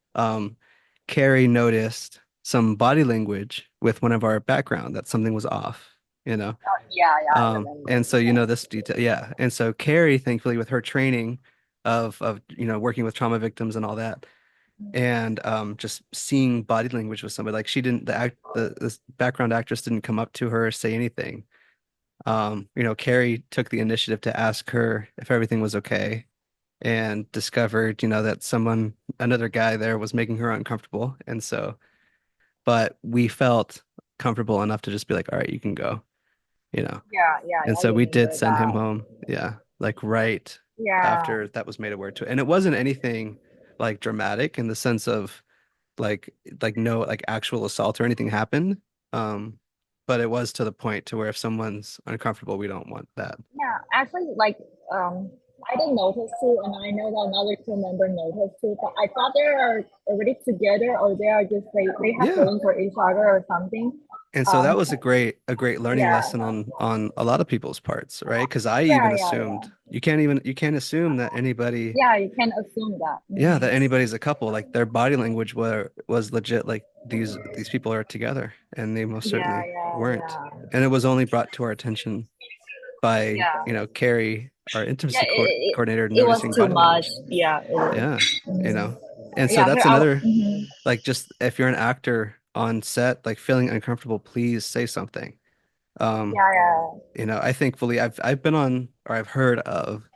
Carrie noticed some body language with one of our background that something was off, you know. yeah, I remember. And so this detail, yeah. And so Carrie, thankfully, with her training of working with trauma victims and all that, and just seeing body language with somebody, like she didn't this background actress didn't come up to her or say anything. Carrie took the initiative to ask her if everything was okay and discovered, that another guy there was making her uncomfortable. And so, but we felt comfortable enough to just be like, all right, you can go, you know. Yeah, And I so we did remember send him that. home. Yeah. Like right Yeah, after that was made aware to it. And it wasn't anything like dramatic in the sense of like no like actual assault or anything happened. Um, but it was to the point to where if someone's uncomfortable, we don't want that. yeah. Actually, like um, I didn't notice too, and I know that another crew member noticed too. But I thought they are already together, or they are just they have Yeah. feelings for each other or something. And so that Um, was a great learning yeah, lesson on a lot of people's parts, right? Because I even yeah. assumed you can't assume that anybody, Yeah, you can assume that. yeah, that anybody's a couple. Like their body language was legit. Like these people are together, and they most Yeah, certainly weren't. yeah, And it was only brought to our attention by yeah. Carrie, our Yeah, intimacy coordinator, it was noticing too body much. language. Yeah, Yeah, you mhm. know. And so Yeah. that's another, Mhm. like, just if you're an actor on set, like feeling uncomfortable, please say something. Um, Yeah, yeah, I thankfully I've been on, or I've heard of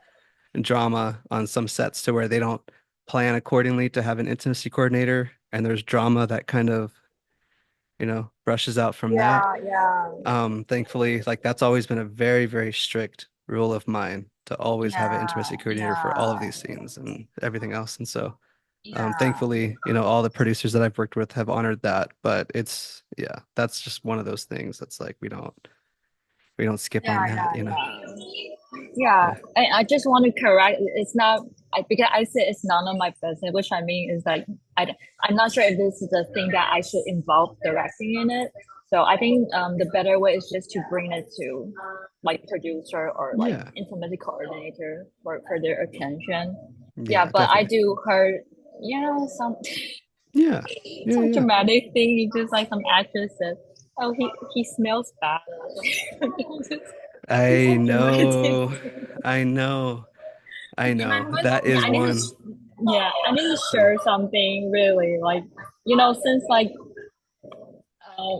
drama on some sets to where they don't plan accordingly to have an intimacy coordinator, and there's drama that kind of, brushes out from that. yeah, yeah, Thankfully, like that's always been a very, very strict rule of mine to always have an yeah, intimacy coordinator for all of yeah, these scenes and everything else. And so, yeah, thankfully, all the producers that I've worked with have honored that. But yeah, that's just one of those things that's like we don't skip on that. yeah. Yeah, Yeah. and I just want to correct. It's not because I said it's none of my business. Which I mean is like I'm not sure if this is the thing that I should involve directing in it. So I think the better way is just to bring it to like producer or like Yeah. intimacy coordinator for their attention. Yeah, Yeah, but I definitely. do heard some Yeah. Yeah, some yeah. dramatic thing. You just like some actress said, "Oh, he smells bad." I Imagine. know. I know. I And I know. was, That yeah, is one. I need to Yeah. share something really like, since like, uh,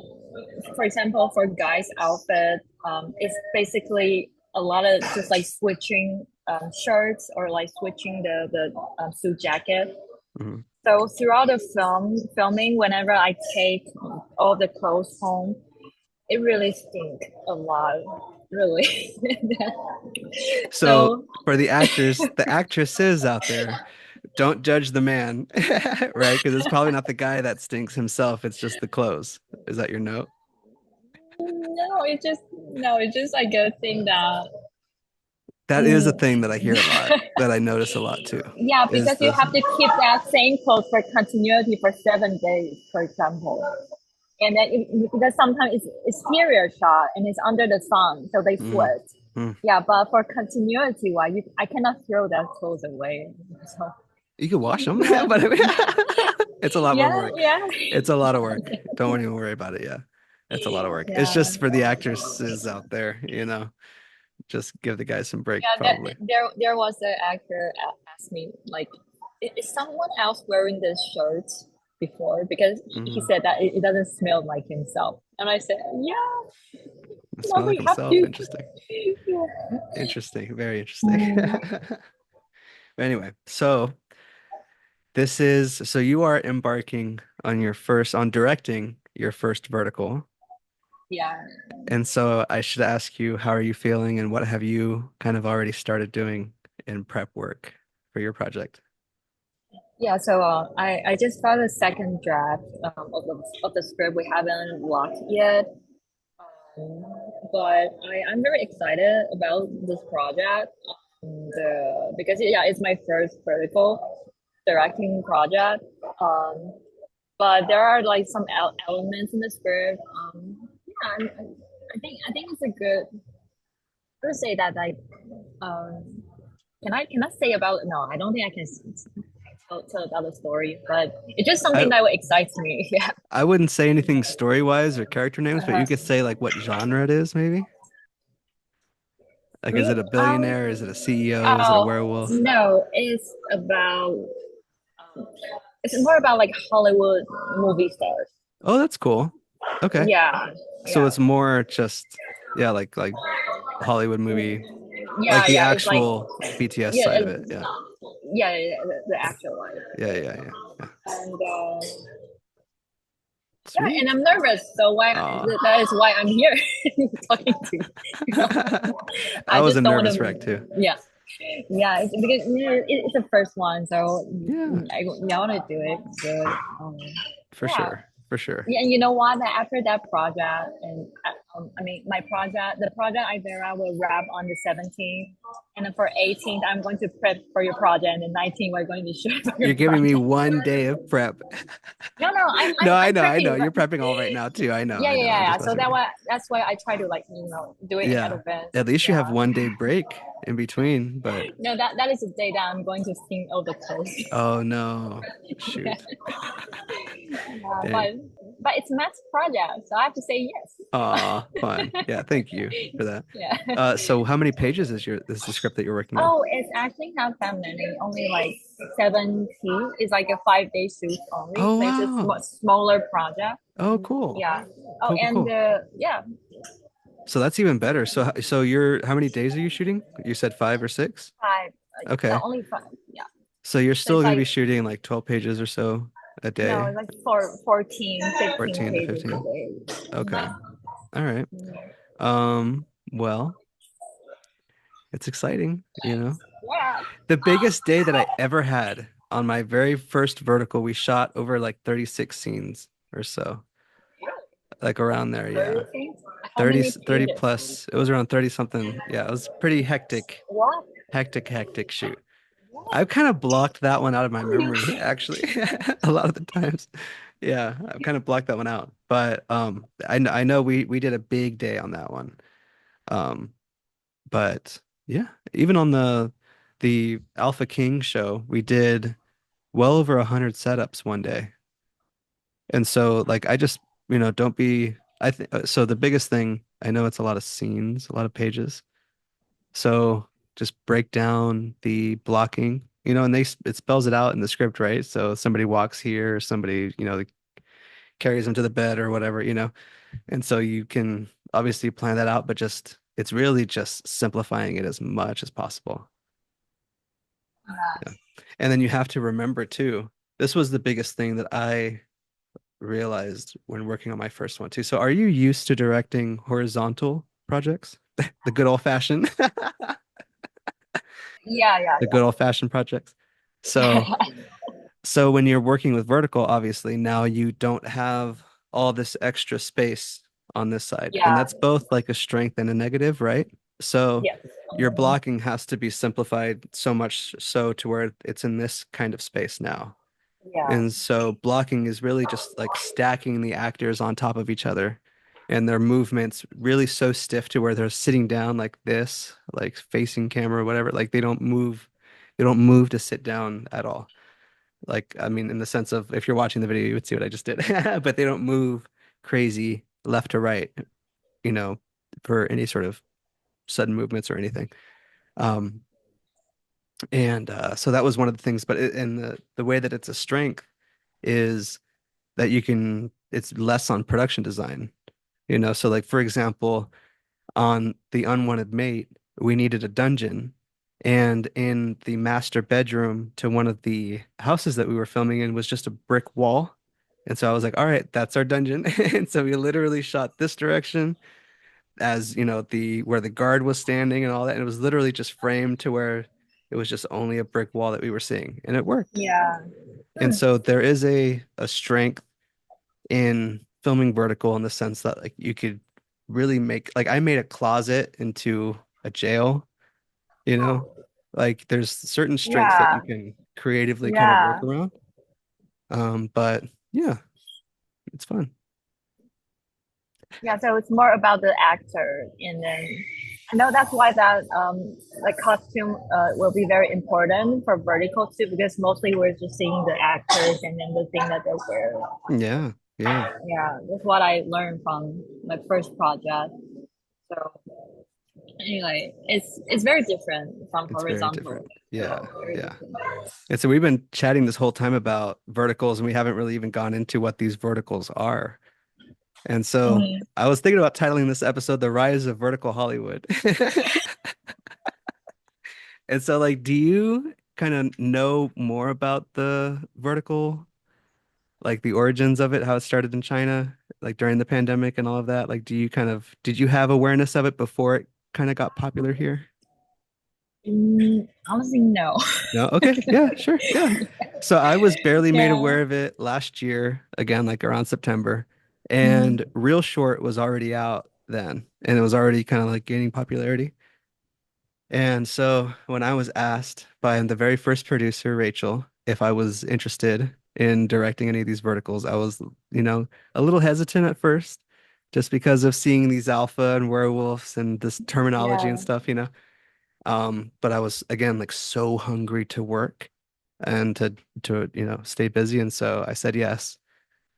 for example, for guys' outfit, it's basically a lot of just like switching shirts or like switching the suit jacket. Mhm. So throughout the filming, whenever I take all the clothes home, it really stink a lot, really. So So for the actors, the actresses out there, don't judge the man, right? Because it's probably not the guy that stinks himself. It's just the clothes. Is that your note? it's just like a thing that That is a mm, thing that I hear a lot, that I notice a lot too, yeah, is because you this. have to keep that same clothes for continuity for 7 days, for example. And then because sometimes it's exterior shot and it's under the sun, so they Mm, sweat. mm. Yeah, but for continuity, why I cannot throw that clothes away. So You can wash them, yeah, but It's a lot more Yeah, work. yeah, It's a lot of work. Don't even worry about it. Yeah. It's a lot of work. It's yeah. just for the actresses out there, just give the guys some break, Yeah, probably. there was an actor asked me like, is someone else wearing this shirt before? Because he Hmm. said that it doesn't smell like himself, and I said, yeah, Smell well, like we have himself. to. Interesting. Yeah. Interesting. Very interesting. Mm, Anyway, so you are embarking on directing your first vertical. yeah, And so I should ask you, how are you feeling and what have you kind of already started doing in prep work for your project? yeah. So I just found a second draft of the script. We haven't locked yet, um, but I'm very excited about this project. Because yeah, it's my first vertical directing project. Um, but there are like some elements in the script. Yeah, I think it's a good. I would say that like um, can I say about no? I don't think I can tell about the story, but it's just I something that excites me. Yeah. I wouldn't say anything story-wise or character names, but Uh-huh. you could say like what genre it is, maybe. Like, is Mm, it a billionaire? Is it a CEO? Is it a oh werewolf? no, um, it's more about like Hollywood movie stars. Oh, that's cool. Okay. Yeah, So yeah, it's more just, yeah, like Hollywood movie, like yeah, the yeah. It's like actual BTS yeah, side of it. Yeah. yeah, the actual one. Yeah, yeah, yeah. Yeah. And yeah, and Sweet. I'm nervous, so why Aw. that is why I'm here talking to you. You know? I I was a just don't want nervous to. wreck too. Yeah, yeah. It's because it's the first one, so Yeah, I want to do it good. for Yeah, sure. For sure. yeah, and you know what? After that project, and I mean, the project I Vera will wrap on the 17th, and then for 18th, I'm going to prep for your project, and then 19th, we're going to shoot for your You're giving me project. 1 day of prep. No, no, No, I I'm know, I know. prepping. You're prepping all right now too. I know, Yeah, I yeah, know. I'm yeah, just yeah. So messing with you. that's why I try to like do it in Yeah. advance. At least you have Yeah. 1 day break in between, but No, that is the day that I'm going to sing all the clothes. oh no. Yeah. Shoot. Yeah, Dang. but it's Matt's project, so I have to say Aw, fun. yes. Yeah, thank you for that. Yeah. So how many pages is the script that you're working on? Oh, it's actually not that many. Only like 70. It's like a 5 day shoot only. Oh So it's a wow. smaller project. Oh cool. Yeah. Oh, Cool, cool, and cool. yeah, So that's even better. So you're how many days are you shooting? You said 5 or 6? five. No, Okay. only five. Yeah. So you're So still it's going to be like shooting like 12 pages or so a no, day, it's like 14, 15 14 to pages a 15. day. Okay. All right. Mm. Well, it's exciting, you know. Yeah. The biggest day that I ever had on my very first vertical, we shot over like 36 scenes or so, like around there, yeah. 30? How 30, many 30 pages? plus. It was around 30 something. Yeah, it was pretty hectic, What? hectic shoot. What? I've kind of blocked that one out of my You memory, actually, a lot of the times. Yeah, I've kind of blocked that one out. But I know we did a big day on that one. Um, but yeah, even on the Alpha King show, we did well over 100 setups 1 day. And so like I just, don't be I think so the biggest thing, I know it's a lot of scenes, a lot of pages. So just break down the blocking, and it spells it out in the script, right? So somebody walks here, somebody, carries them to the bed or whatever. And so you can obviously plan that out, but it's really just simplifying it as much as possible. Yeah. And then you have to remember too, this was the biggest thing that I realized when working on my first one too. So are you used to directing horizontal projects? The good old fashioned, yeah, yeah, the good old fashioned projects. So yeah. So when you're working with vertical, obviously now you don't have all this extra space on this side. And Yeah. that's both like a strength and a negative, right? So Yes. your blocking has to be simplified so much so to where it's in this kind of space now. Yeah. And so blocking is really just like stacking the actors on top of each other and their movements really so stiff to where they're sitting down like this, like facing camera or whatever. Like they don't move to sit down at all. Like, I mean, in the sense of if you're watching the video, you would see what I just did, but they don't move crazy left to right, you know, for any sort of sudden movements or anything. Um, and so that was one of the things, but and the way that it's a strength is that it's less on production design, so like for example, on the unwanted mate, we needed a dungeon. And in the master bedroom to one of the houses that we were filming in was just a brick wall. And so I was like, all right, that's our dungeon. And so we literally shot this direction as, the where the guard was standing and all that. And it was literally just framed to where it was just only a brick wall that we were seeing. And it worked. Yeah. And Hmm. so there is a strength in filming vertical in the sense that like you could really make like I made a closet into a jail, you know? Like there's certain strengths that you Yeah. can creatively kind of work Yeah. around. But yeah, it's fun. Yeah. So it's more about the actor, and then I know that's why that like costume will be very important for vertical too, because mostly we're just seeing the actors and then the thing that they wear. Yeah, yeah. Yeah, that's what I learned from my first project. So anyway, it's very different from It's very horizontal. different. Yeah, Very yeah. different. And so we've been chatting this whole time about verticals and we haven't really even gone into what these verticals are. And so Mhm. I was thinking about titling this episode The Rise of Vertical Hollywood. And so, like, do you kind of know more about the vertical, like the origins of it, how it started in China, like during the pandemic and all of that? Like, did you have awareness of it before it kind of got popular here? Honestly, no. No? Okay. Yeah, sure. Yeah. So I was barely made Yeah. aware of it last year, again, like around September, and Mhm. Real Short was already out then, and it was already kind of like gaining popularity. And so when I was asked by the very first producer, Rachel, if I was interested in directing any of these verticals, I was, a little hesitant at first, just because of seeing these alpha and werewolves and this terminology and Yeah. stuff. But I was again like so hungry to work and to stay busy. And so I said yes.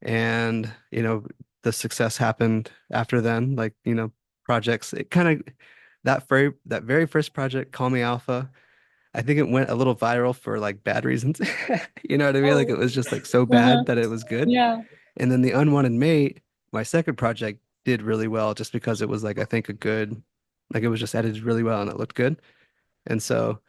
And the success happened after then, like, projects. It kind of that very first project, Call Me Alpha, I think it went a little viral for like bad reasons. You know what I mean? Like it Oh. was just like so Uh-huh. bad that it was good. Yeah. And then The Unwanted Mate, my second project, did really well just because it was like I think a good, like it was just edited really well and it looked good. And so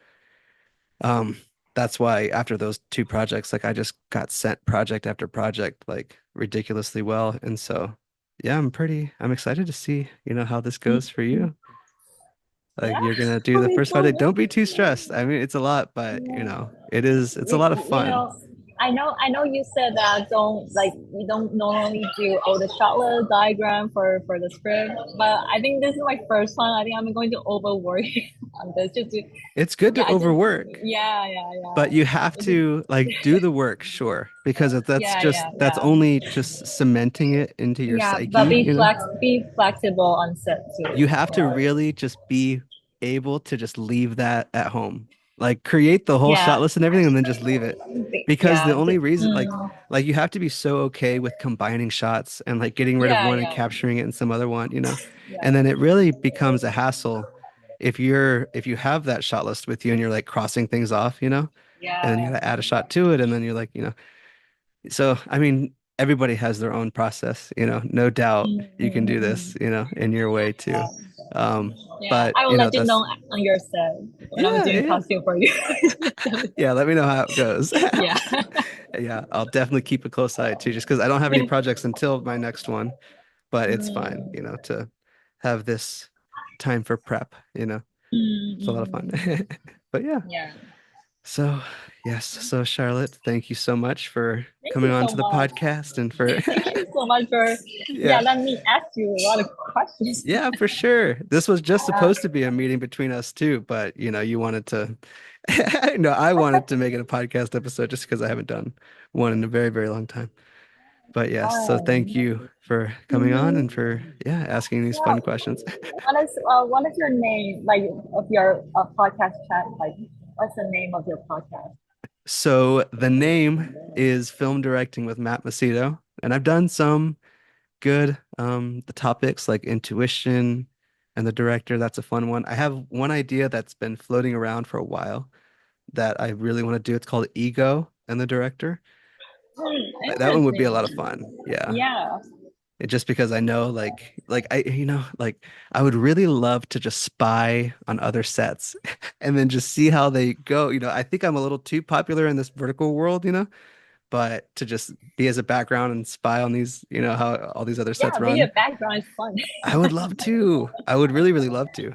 um that's why after those two projects, like I just got sent project after project like ridiculously well. And so yeah, I'm excited to see, how this goes for Mhm. you. Like Yeah. you're gonna do It'll the be first project. fun. Don't be too stressed. I mean, it's a lot, but Yeah. it's a lot of You fun. know, I know you said that don't like you don't normally do all the Charlotte diagram for the script, but I think this is my first one. I think I'm going to over worry on this. Just to, It's good to yeah, I just overwork, yeah. but you have It is, to like do the work, sure, because that's yeah. only just cementing it into your Yeah, but psyche, you know? be flexible on set too. You have to really just be able to just leave that at home. Like create the whole shot Yeah, list and everything and then just leave it. Because the yeah, only reason mm, like you have to be so okay with combining shots and like getting rid of one and yeah, capturing it in some other one. And then yeah, it really becomes a hassle if you have that shot list with you and you're like crossing things off, and then you yeah. gotta add a shot to it and then you're like. So, I mean, everybody has their own process, no doubt you can do Mm. this, in your way too. Um, Yeah, but I will let you know that's, on your set when I'm yeah, doing yeah. costume for you. Yeah, let me know how it goes. Yeah. Yeah, I'll definitely keep a close eye too, just because I don't have any projects until my next one, but it's fine, Mm, to have this time for prep. It's a lot of fun. mm. But yeah, Yeah. so yes, so Charlotte, thank you so much for Thank coming you on so to the much. podcast and for, Thank you so much for yeah. let me ask you a lot of questions. Yeah, for sure. This was just Yeah. supposed to be a meeting between us two, but you wanted to no, I wanted to make it a podcast episode just because I haven't done one in a very, very long time. But yes, so thank Um, you for coming on and mhm. for asking these Yeah. fun questions. What is your name like of your podcast chat? Like, what's the name of your podcast? So the name is Film Directing with Matt Macedo, and I've done some good the topics like intuition and the director. That's a fun one. I have one idea that's been floating around for a while that I really want to do. It's called Ego and the director. That one would be a lot of Interesting. fun. Yeah. Yeah. Just because I know like I would really love to just spy on other sets and then just see how they go. I think I'm a little too popular in this vertical world, but to just be as a background and spy on these, how all these other Yeah, sets being a run. background is fun. I would love to. I would really, really love to.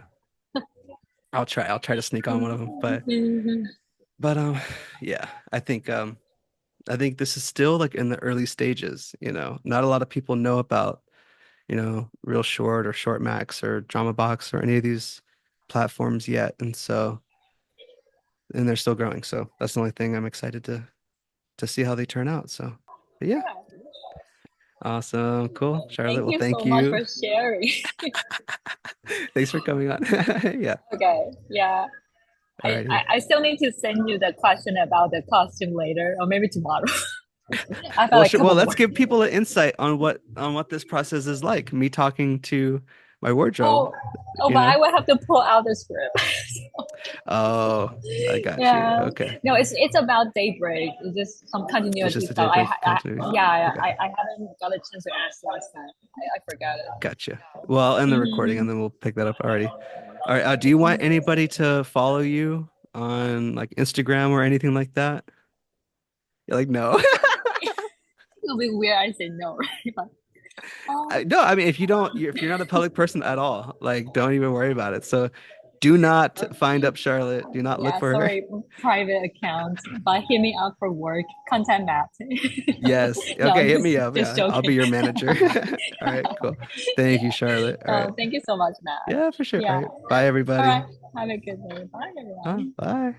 I'll try to sneak on one of them. But yeah, I think this is still like in the early stages. Not a lot of people know about, Real Short or Short Max or Drama Box or any of these platforms yet. And they're still growing. So that's the only thing I'm excited to see how they turn out. So but yeah, Yeah. awesome, cool. Charlotte, Thank well, you thank so much you. for sharing. Thanks for coming on. Yeah. Okay. Yeah. Alrighty. I still need to send you the question about the costume later, or maybe tomorrow. I have Well, like a sure. couple Well, more. let's give people an insight on what this process is like. Me talking to my wardrobe, Oh, oh, you but I know? will have to pull out the script. Oh, I got you. Yeah. Okay. No, it's about Daybreak. It's just some It's continuity just a stuff. daybreak continuity. Yeah, Okay. I haven't got a chance to ask last time. I forgot it. Gotcha. Well, I'll end the recording and Mhm. then we'll pick that up already. All right. Do you want anybody to follow you on like Instagram or anything like that? You're like, no. It'll be weird. I say no, right? But, No, I mean, if you're not a public person at all, like, don't even worry about it. So do not find up Charlotte. Do not look yeah, for her. sorry, private account. But hit me up for work. Contact Matt. Yes. No, Okay, hit me up. just Yeah, I'll be joking. your manager. All right, cool. Thank you, Charlotte. All right. Thank you so much, Matt. Yeah, for sure. All Yeah. right. Bye, All right. everybody. Have a good day. Bye, everyone. Bye.